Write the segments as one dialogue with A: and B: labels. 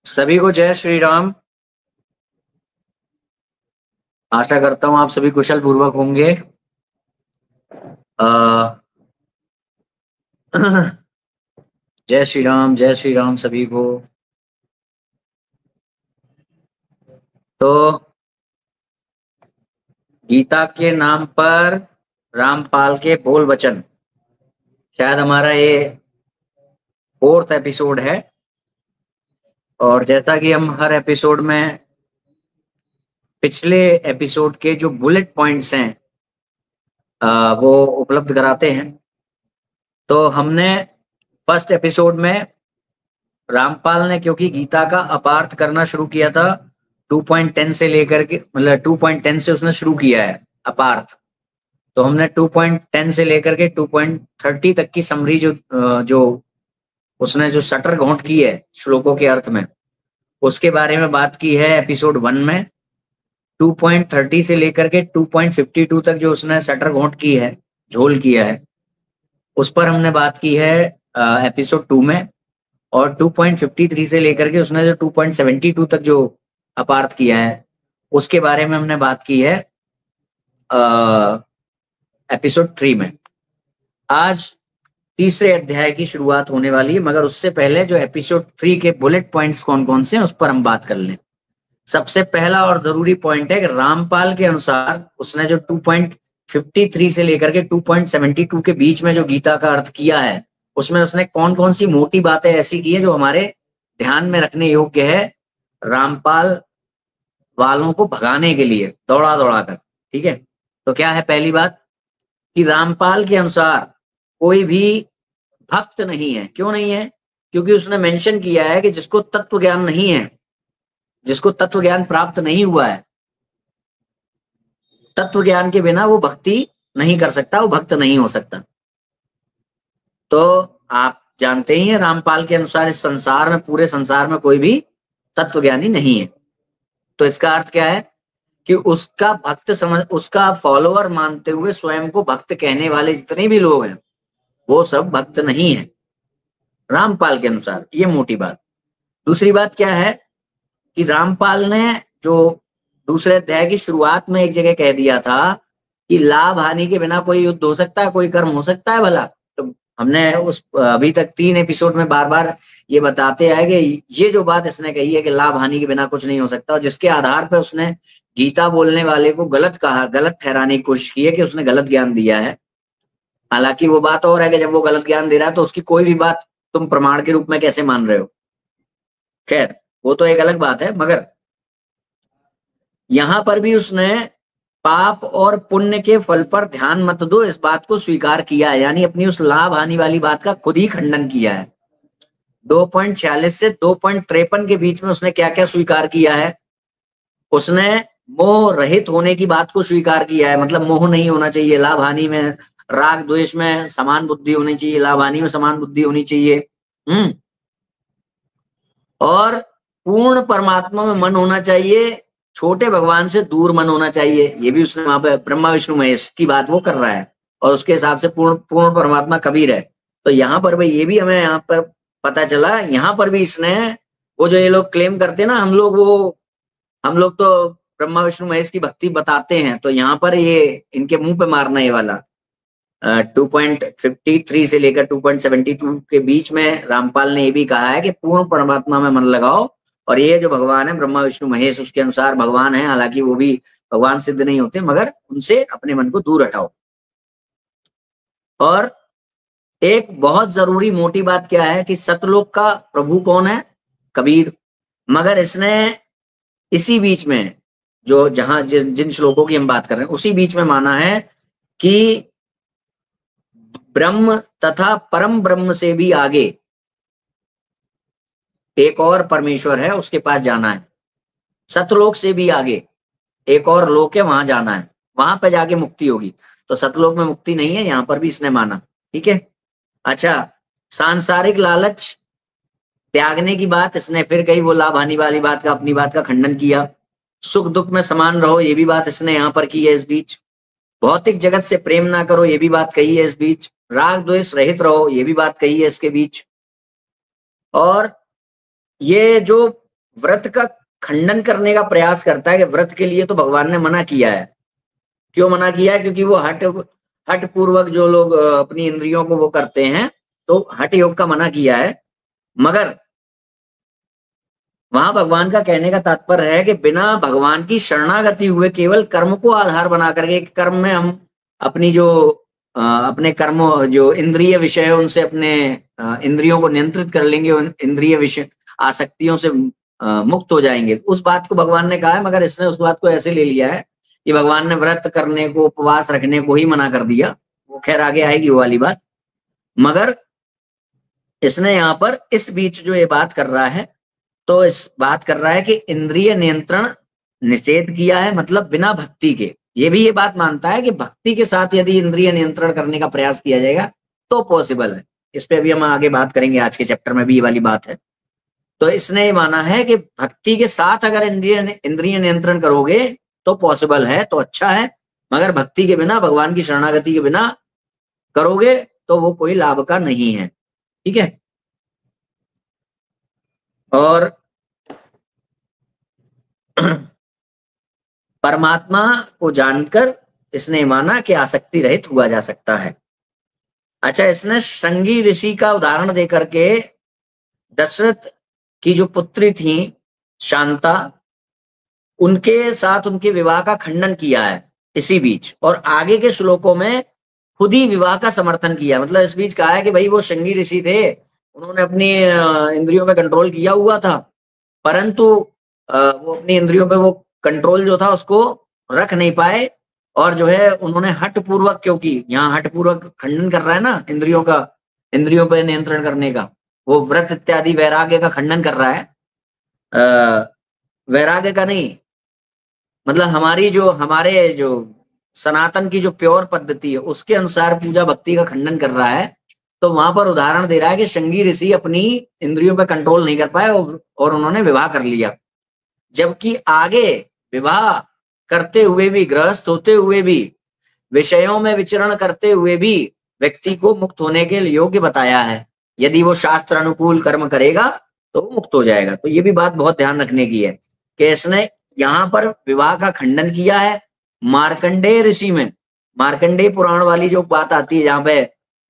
A: सभी को जय श्री राम। आशा करता हूँ आप सभी कुशल पूर्वक होंगे। अ, जय श्री राम सभी को। तो गीता के नाम पर रामपाल के बोल वचन, शायद हमारा ये 4th एपिसोड है। और जैसा कि हम हर एपिसोड में पिछले एपिसोड के जो बुलेट पॉइंट्स हैं वो उपलब्ध कराते हैं। तो हमने फर्स्ट एपिसोड में रामपाल ने, क्योंकि गीता का अपार्थ करना शुरू किया था 2.10 से लेकर के, मतलब 2.10 से उसने शुरू किया है अपार्थ। तो हमने 2.10 से लेकर के 2.30 तक की समरी जो उसने जो सटर घोंट की है श्लोकों के अर्थ में, उसके बारे में बात की है एपिसोड 1 में। 2.30 से लेकर के 2.52 तक जो उसने सटर घोंट की है, झोल किया है, उस पर हमने बात की है एपिसोड 2 में। और 2.53 से लेकर के उसने जो 2.72 तक जो अपार्थ किया है, उसके बारे में हमने बात की है एपिसोड 3 में। आज तीसरे अध्याय की शुरुआत होने वाली है, मगर उससे पहले जो एपिसोड 3 के बुलेट पॉइंट्स कौन कौन से हैं उस पर हम बात कर लें। सबसे पहला और जरूरी पॉइंट है कि रामपाल के अनुसार उसने जो 2.53 से लेकर के 2.72 के बीच में जो गीता का अर्थ किया है, उसमें उसने कौन कौन सी मोटी बातें ऐसी की है जो हमारे ध्यान में रखने योग्य है रामपाल वालों को भगाने के लिए, दौड़ा दौड़ा कर। ठीक है, तो क्या है पहली बात कि रामपाल के अनुसार कोई भी भक्त नहीं है। क्यों नहीं है? क्योंकि उसने मेंशन किया है कि जिसको तत्व ज्ञान नहीं है, जिसको तत्व ज्ञान प्राप्त नहीं हुआ है, तत्व ज्ञान के बिना वो भक्ति नहीं कर सकता, वो भक्त नहीं हो सकता। तो आप जानते ही हैं रामपाल के अनुसार इस संसार में, पूरे संसार में कोई भी तत्व ज्ञानी नहीं है। तो इसका अर्थ क्या है कि उसका भक्त समझ, उसका फॉलोअर मानते हुए स्वयं को भक्त कहने वाले जितने भी लोग हैं वो सब भक्त नहीं है रामपाल के अनुसार। ये मोटी बात। दूसरी बात क्या है कि रामपाल ने जो दूसरे अध्याय की शुरुआत में एक जगह कह दिया था कि लाभ हानि के बिना कोई युद्ध हो सकता है, कोई कर्म हो सकता है भला। तो हमने उस अभी तक 3 एपिसोड में बार बार ये बताते आए कि ये जो बात इसने कही है कि लाभ हानि के बिना कुछ नहीं हो सकता, और जिसके आधार पर उसने गीता बोलने वाले को गलत कहा, गलत ठहराने की कोशिश की है कि उसने गलत ज्ञान दिया है। हालांकि वो बात और है कि जब वो गलत ज्ञान दे रहा है तो उसकी कोई भी बात तुम प्रमाण के रूप में कैसे मान रहे हो। खैर, वो तो एक अलग बात है। मगर यहां पर भी उसने पाप और पुण्य के फल पर ध्यान मत दो इस बात को स्वीकार किया है, यानी अपनी उस लाभ हानि वाली बात का खुद ही खंडन किया है। 2.46 से 2.53 के बीच में उसने क्या क्या स्वीकार किया है? उसने मोह रहित होने की बात को स्वीकार किया है, मतलब मोह नहीं होना चाहिए लाभ हानि में, राग द्वेष में समान बुद्धि होनी चाहिए, लाभ हानि में समान बुद्धि होनी चाहिए। और पूर्ण परमात्मा में मन होना चाहिए, छोटे भगवान से दूर मन होना चाहिए। ये भी उसने वहां पे ब्रह्मा विष्णु महेश की बात वो कर रहा है, और उसके हिसाब से पूर्ण पूर्ण परमात्मा कबीर है। तो यहाँ पर भाई ये भी हमें यहाँ पर पता चला, यहाँ पर भी इसने वो जो ये लोग क्लेम करते हैं ना, हम लोग तो ब्रह्मा विष्णु महेश की भक्ति बताते हैं, तो यहाँ पर ये इनके मुंह पे मारना ये वाला 2.53 से लेकर 2.72 के बीच में रामपाल ने ये भी कहा है कि पूर्ण परमात्मा में मन लगाओ, और ये जो भगवान है ब्रह्मा विष्णु महेश उसके अनुसार भगवान है, हालांकि वो भी भगवान सिद्ध नहीं होते, मगर उनसे अपने मन को दूर हटाओ। और एक बहुत जरूरी मोटी बात क्या है कि सतलोक का प्रभु कौन है? कबीर। मगर इसने इसी बीच में जो जहां जिन श्लोकों की हम बात कर रहे हैं उसी बीच में माना है कि ब्रह्म तथा परम ब्रह्म से भी आगे एक और परमेश्वर है, उसके पास जाना है। सतलोक से भी आगे एक और लोक है, वहां जाना है, वहां पे जाके मुक्ति होगी। तो सतलोक में मुक्ति नहीं है, यहां पर भी इसने माना। ठीक है। अच्छा, सांसारिक लालच त्यागने की बात इसने फिर कही, वो लाभ हानि वाली बात का, अपनी बात का खंडन किया। सुख दुख में समान रहो, ये भी बात इसने यहां पर की है इस बीच। भौतिक जगत से प्रेम ना करो, ये भी बात कही है इस बीच। राग द्वेष रहित रहो, ये भी बात कही है इसके बीच। और ये जो व्रत का खंडन करने का प्रयास करता है कि व्रत के लिए तो भगवान ने मना किया है। क्यों मना किया है? क्योंकि वो हठ पूर्वक जो लोग अपनी इंद्रियों को वो करते हैं, तो हठ योग का मना किया है। मगर वहां भगवान का कहने का तात्पर्य है कि बिना भगवान की शरणागति हुए केवल कर्म को आधार बना करके, कर्म में हम अपनी जो अपने कर्मों जो इंद्रिय विषय है उनसे अपने इंद्रियों को नियंत्रित कर लेंगे, उन इंद्रिय विषय आसक्तियों से मुक्त हो जाएंगे। उस बात को भगवान ने कहा है, मगर इसने उस बात को ऐसे ले लिया है कि भगवान ने व्रत करने को, उपवास रखने को ही मना कर दिया। वो खैर आगे आएगी वो वाली बात। मगर इसने यहाँ पर इस बीच जो ये बात कर रहा है, तो इस बात कर रहा है कि इंद्रिय नियंत्रण निषेध किया है, मतलब बिना भक्ति के। ये भी ये बात मानता है कि भक्ति के साथ यदि इंद्रिय नियंत्रण करने का प्रयास किया जाएगा तो पॉसिबल है। इस पे अभी हम आगे बात करेंगे, आज के चैप्टर में भी ये वाली बात है। तो इसने ये माना है कि भक्ति के साथ अगर इंद्रिय नियंत्रण करोगे तो पॉसिबल है, तो अच्छा है। मगर भक्ति के बिना, भगवान की शरणागति के बिना करोगे तो वो कोई लाभ का नहीं है। ठीक है। और परमात्मा को जानकर इसने माना कि आसक्ति रहित हुआ जा सकता है। अच्छा, इसने संगी ऋषि का उदाहरण देकर के दशरथ की जो पुत्री थी शांता, उनके साथ उनके विवाह का खंडन किया है इसी बीच, और आगे के श्लोकों में खुद ही विवाह का समर्थन किया। मतलब इस बीच कहा है कि भाई वो संगी ऋषि थे, उन्होंने अपनी इंद्रियों में कंट्रोल किया हुआ था, परंतु वो अपनी इंद्रियों पे वो कंट्रोल जो था उसको रख नहीं पाए, और जो है उन्होंने हठ पूर्वक, क्योंकि यहाँ हठ पूर्वक खंडन कर रहा है ना इंद्रियों का, इंद्रियों पे नियंत्रण करने का, वो व्रत इत्यादि वैराग्य का खंडन कर रहा है। वैराग्य का नहीं, मतलब हमारे जो सनातन की जो प्योर पद्धति है उसके अनुसार पूजा भक्ति का खंडन कर रहा है। तो वहां पर उदाहरण दे रहा है कि संगी ऋषि अपनी इंद्रियों पर कंट्रोल नहीं कर पाए और उन्होंने विवाह कर लिया, जबकि आगे विवाह करते हुए भी, गृहस्थ होते हुए भी, विषयों में विचरण करते हुए भी व्यक्ति को मुक्त होने के योग्य बताया है। यदि वो शास्त्र अनुकूल कर्म करेगा तो वो मुक्त हो जाएगा। तो ये भी बात बहुत ध्यान रखने की है कि इसने यहाँ पर विवाह का खंडन किया है। मार्कंडेय ऋषि में, मार्कंडेय पुराण वाली जो बात आती है जहाँ पे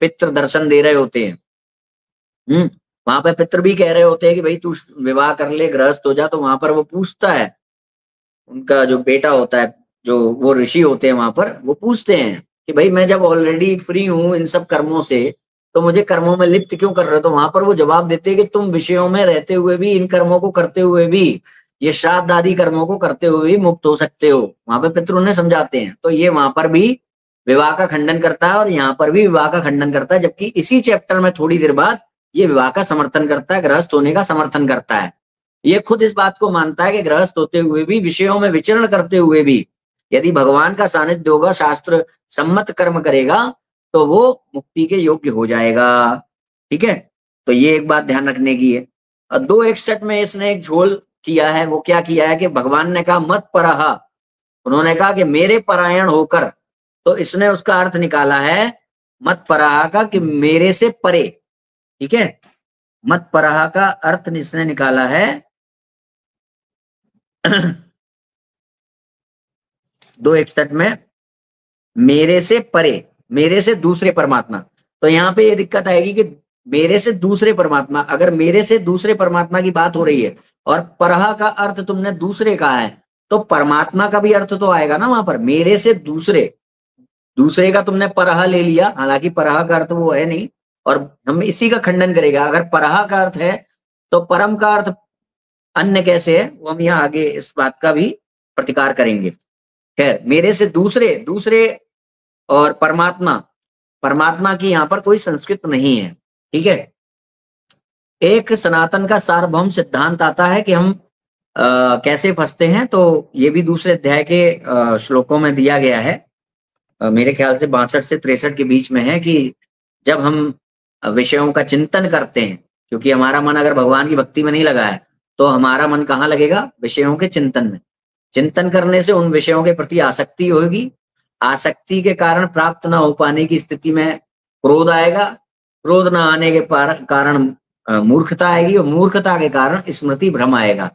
A: पितृ दर्शन दे रहे होते हैं, वहां पे पितृ भी कह रहे होते हैं कि भाई तू विवाह कर ले, गृहस्थ हो जा, तो वहां पर वो पूछता है, उनका जो बेटा होता है, जो वो ऋषि होते हैं वहां पर, वो पूछते हैं कि भाई मैं जब ऑलरेडी फ्री हूं इन सब कर्मों से, तो मुझे कर्मों में लिप्त क्यों कर रहे हो? तो वहां पर वो जवाब देते हैं कि तुम विषयों में रहते हुए भी, इन कर्मों को करते हुए भी, ये श्राद्ध आदि कर्मों को करते हुए भी मुक्त हो सकते हो। वहां पे पितृ उन्हें समझाते हैं। तो ये वहां पर भी विवाह का खंडन करता है और यहाँ पर भी विवाह का खंडन करता है, जबकि इसी चैप्टर में थोड़ी देर बाद ये विवाह का समर्थन करता है, गृहस्थ होने का समर्थन करता है। ये खुद इस बात को मानता है कि गृहस्थ होते हुए भी, विषयों में विचरण करते हुए भी, यदि भगवान का सानिध्य होगा, शास्त्र सम्मत कर्म करेगा, तो वो मुक्ति के योग्य हो जाएगा। ठीक है। तो ये एक बात ध्यान रखने की है। और 2:61 में इसने एक झोल किया है। वो क्या किया है कि भगवान ने कहा मत परहा, उन्होंने कहा कि मेरे परायण होकर, तो इसने उसका अर्थ निकाला है मत परहा का कि मेरे से परे। ठीक है। मत परहा का अर्थ इसने निकाला है 2:61 में मेरे से परे, मेरे से दूसरे परमात्मा। तो यहाँ पे ये दिक्कत आएगी कि मेरे से दूसरे परमात्मा, अगर मेरे से दूसरे परमात्मा की बात हो रही है और परहा का अर्थ तुमने दूसरे कहा है, तो परमात्मा का भी अर्थ तो आएगा ना वहां पर। मेरे से दूसरे, दूसरे का तुमने परहा ले लिया, हालांकि परहा का अर्थ वो है नहीं, और हम इसी का खंडन करेगा। अगर परहा का अर्थ है तो परम का अर्थ अन्य कैसे है, वो हम यहाँ आगे इस बात का भी प्रतिकार करेंगे। खैर, मेरे से दूसरे, दूसरे और परमात्मा, परमात्मा की यहाँ पर कोई संस्कृत नहीं है। ठीक है। एक सनातन का सार्वभौम सिद्धांत आता है कि हम कैसे फंसते हैं, तो ये भी दूसरे अध्याय के श्लोकों में दिया गया है। मेरे ख्याल से 62 से 63 के बीच में है कि जब हम विषयों का चिंतन करते हैं, क्योंकि हमारा मन अगर भगवान की भक्ति में नहीं लगा है, तो हमारा मन कहाँ लगेगा? विषयों के चिंतन में। चिंतन करने से उन विषयों के प्रति आसक्ति होगी, आसक्ति के कारण प्राप्त न हो पाने की स्थिति में क्रोध आएगा, क्रोध न आने के कारण मूर्खता आएगी, और मूर्खता के कारण स्मृति भ्रम आएगा।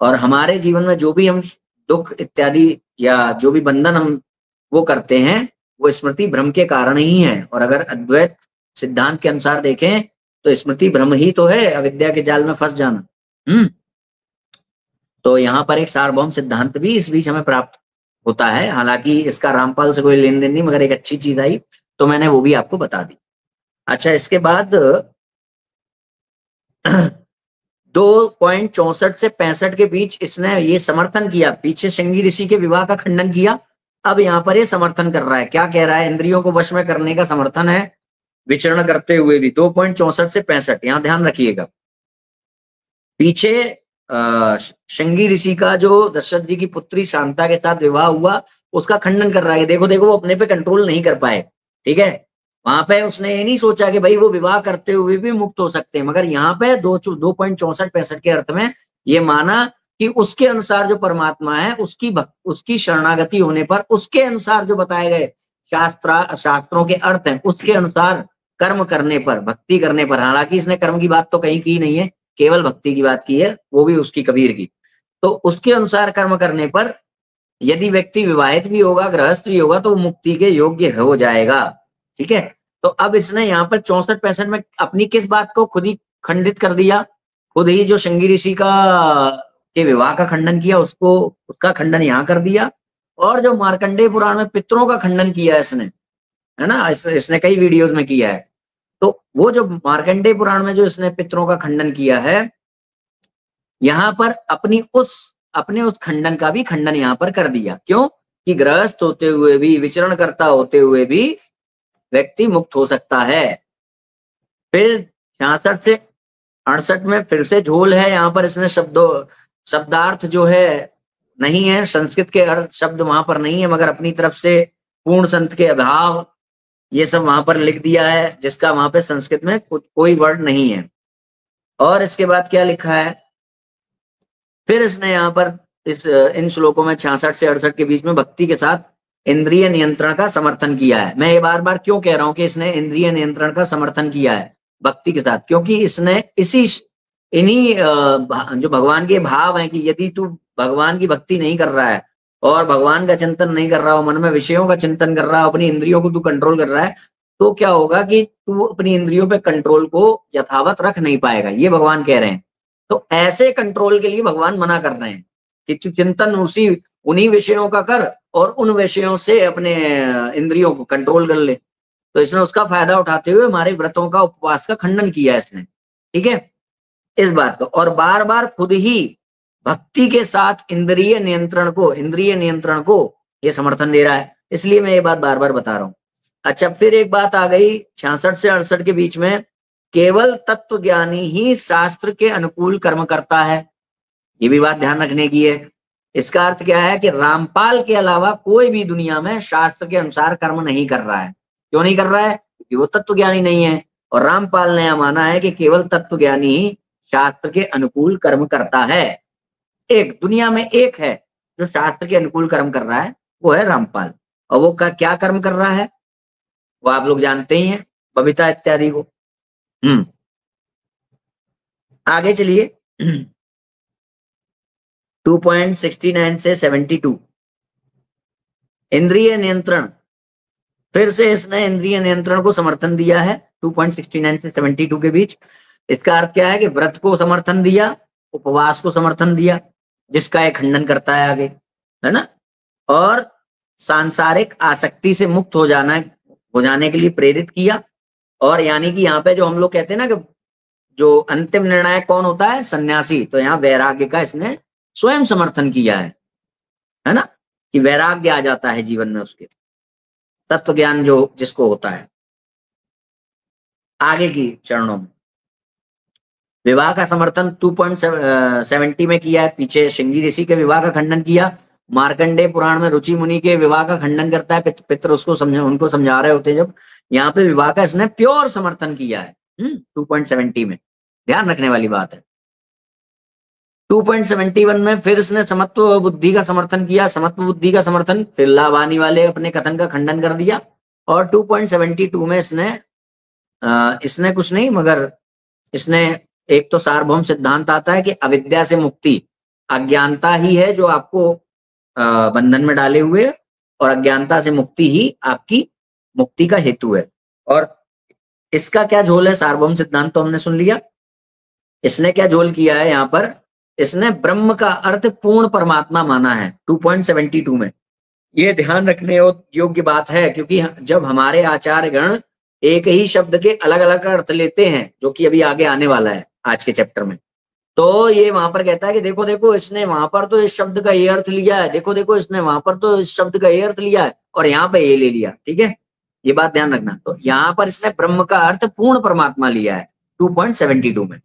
A: और हमारे जीवन में जो भी हम दुख इत्यादि या जो भी बंधन हम वो करते हैं वो स्मृति भ्रम के कारण ही है। और अगर अद्वैत सिद्धांत के अनुसार देखें तो स्मृति भ्रम ही तो है अविद्या के जाल में फंस जाना। तो यहाँ पर एक सार्वभौम सिद्धांत भी इस बीच हमें प्राप्त होता है। हालांकि इसका रामपाल से कोई लेन देन नहीं, मगर एक अच्छी चीज आई तो मैंने वो भी आपको बता दी। अच्छा, इसके बाद 2.64 से 65 के बीच इसने ये समर्थन किया। पीछे श्रृंगी ऋषि के विवाह का खंडन किया, अब यहाँ पर ये समर्थन कर रहा है। क्या कह रहा है? इंद्रियों को वश में करने का समर्थन है विचरण करते हुए भी। 2.64 से 65 यहाँ ध्यान रखिएगा। पीछे श्रृंगी ऋषि का जो दशरथ जी की पुत्री शांता के साथ विवाह हुआ उसका खंडन कर रहा है। देखो देखो वो अपने पे कंट्रोल नहीं कर पाए, ठीक है। वहां पे उसने ये नहीं सोचा कि भाई वो विवाह करते हुए भी मुक्त हो सकते हैं, मगर यहाँ पे 2.64-65 के अर्थ में ये माना कि उसके अनुसार जो परमात्मा है उसकी शरणागति होने पर, उसके अनुसार जो बताए गए शास्त्रों के अर्थ हैं उसके अनुसार कर्म करने पर, भक्ति करने पर। हालांकि इसने कर्म की बात तो कहीं की नहीं है, केवल भक्ति की बात की है, वो भी उसकी कबीर की। तो उसके अनुसार कर्म करने पर यदि व्यक्ति विवाहित भी होगा, गृहस्थ भी होगा, तो वो मुक्ति के योग्य हो जाएगा, ठीक है। तो अब इसने यहाँ पर 64-65 में अपनी किस बात को खुद ही खंडित कर दिया? खुद ही जो श्रृंगी ऋषि के विवाह का खंडन किया उसका खंडन यहाँ कर दिया। और जो मार्कंडेय पुराण में पितरों का खंडन किया इसने, है ना, इसने कई वीडियोज में किया है। तो वो जो मार्कंडेय पुराण में जो इसने पितरों का खंडन किया है, यहाँ पर अपने उस खंडन का भी खंडन यहाँ पर कर दिया। क्यों? कि गृहस्थ होते हुए भी, विचरण करता होते हुए भी व्यक्ति मुक्त हो सकता है। फिर 66 से 68 में फिर से झोल है। यहाँ पर इसने शब्दार्थ जो है नहीं है, संस्कृत के अर्थ शब्द वहां पर नहीं है, मगर अपनी तरफ से पूर्ण संत के अभाव ये सब वहां पर लिख दिया है, जिसका वहां पे संस्कृत में कोई वर्ड नहीं है। और इसके बाद क्या लिखा है? फिर इसने यहाँ पर इन श्लोकों में 66 से 68 के बीच में भक्ति के साथ इंद्रिय नियंत्रण का समर्थन किया है। मैं ये बार बार क्यों कह रहा हूं कि इसने इंद्रिय नियंत्रण का समर्थन किया है भक्ति के साथ? क्योंकि इसने इन्हीं जो भगवान के भाव हैं कि यदि तू भगवान की भक्ति नहीं कर रहा है और भगवान का चिंतन नहीं कर रहा हो, मन में विषयों का चिंतन कर रहा है, अपनी इंद्रियों को तू कंट्रोल कर रहा है, तो क्या होगा कि तू अपनी इंद्रियों पे कंट्रोल को यथावत रख नहीं पाएगा, ये भगवान कह रहे हैं। तो ऐसे कंट्रोल के लिए भगवान मना कर रहे हैं कि तू चिंतन उन्हीं विषयों का कर और उन विषयों से अपने इंद्रियों को कंट्रोल कर ले। तो इसने उसका फायदा उठाते हुए हमारे व्रतों का, उपवास का खंडन किया इसने, ठीक है, इस बात को। और बार बार खुद ही भक्ति के साथ इंद्रिय नियंत्रण को ये समर्थन दे रहा है। इसलिए मैं ये बात बार बार बता रहा हूं। अच्छा, फिर एक बात आ गई 66 से 68 के बीच में, केवल तत्व ज्ञानी ही शास्त्र के अनुकूल कर्म करता है। ये भी बात ध्यान रखने की है। इसका अर्थ क्या है कि रामपाल के अलावा कोई भी दुनिया में शास्त्र के अनुसार कर्म नहीं कर रहा है। क्यों नहीं कर रहा है? क्योंकि वो तत्व ज्ञानी नहीं है। और रामपाल ने यह माना है कि केवल तत्व ज्ञानी ही शास्त्र के अनुकूल कर्म करता है। एक दुनिया में एक है जो शास्त्र के अनुकूल कर्म कर रहा है, वो है रामपाल। और वो क्या कर्म कर रहा है वो आप लोग जानते ही हैं, बबीता इत्यादि को। आगे चलिए 2.69 से 72 इंद्रिय नियंत्रण। फिर से इसने इंद्रिय नियंत्रण को समर्थन दिया है 2.69 से 72 के बीच। इसका अर्थ क्या है कि व्रत को समर्थन दिया, उपवास को समर्थन दिया, जिसका एक खंडन करता है आगे, है ना। और सांसारिक आसक्ति से मुक्त हो जाने के लिए प्रेरित किया। और यानी कि यहाँ पे जो हम लोग कहते हैं ना कि जो अंतिम निर्णायक कौन होता है? सन्यासी। तो यहाँ वैराग्य का इसने स्वयं समर्थन किया है ना, कि वैराग्य आ जाता है जीवन में उसके, तत्व ज्ञान जो जिसको होता है। आगे की चरणों में विवाह का समर्थन 2.70 में किया है। पीछे श्रृंगी ऋषि के विवाह का खंडन किया। मार्कंडेय पुराण में रुचि मुनि के विवाह का खंडन करता है, पितर उनको समझा रहे होते हैं जब। यहाँ पे विवाह का इसने प्योर समर्थन किया है 2.70 में। ध्यान रखने वाली बात है। 2.71 में फिर इसने समत्व बुद्धि का समर्थन किया। समत्व बुद्धि का समर्थन फिर लावानी वाले अपने कथन का खंडन कर दिया। और 2.72 में इसने कुछ नहीं, मगर इसने एक तो सार्वभौम सिद्धांत आता है कि अविद्या से मुक्ति, अज्ञानता ही है जो आपको बंधन में डाले हुए, और अज्ञानता से मुक्ति ही आपकी मुक्ति का हेतु है। और इसका क्या झोल है, सार्वभौम सिद्धांत तो हमने सुन लिया। इसने क्या झोल किया है यहाँ पर, इसने ब्रह्म का अर्थ पूर्ण परमात्मा माना है 2.72 में। ये ध्यान रखने योग्य बात है, क्योंकि जब हमारे आचार्य गण एक ही शब्द के अलग अलग अर्थ लेते हैं, जो कि अभी आगे आने वाला है आज के चैप्टर में, तो ये वहां पर कहता है कि देखो देखो इसने वहां पर तो इस शब्द का ये अर्थ लिया है, देखो देखो इसने वहां पर तो इस शब्द का ये अर्थ लिया है, और यहाँ पे ये ले लिया। ठीक है, ये बात ध्यान रखना। तो यहाँ पर इसने ब्रह्म का अर्थ पूर्ण परमात्मा लिया है 2.72 में।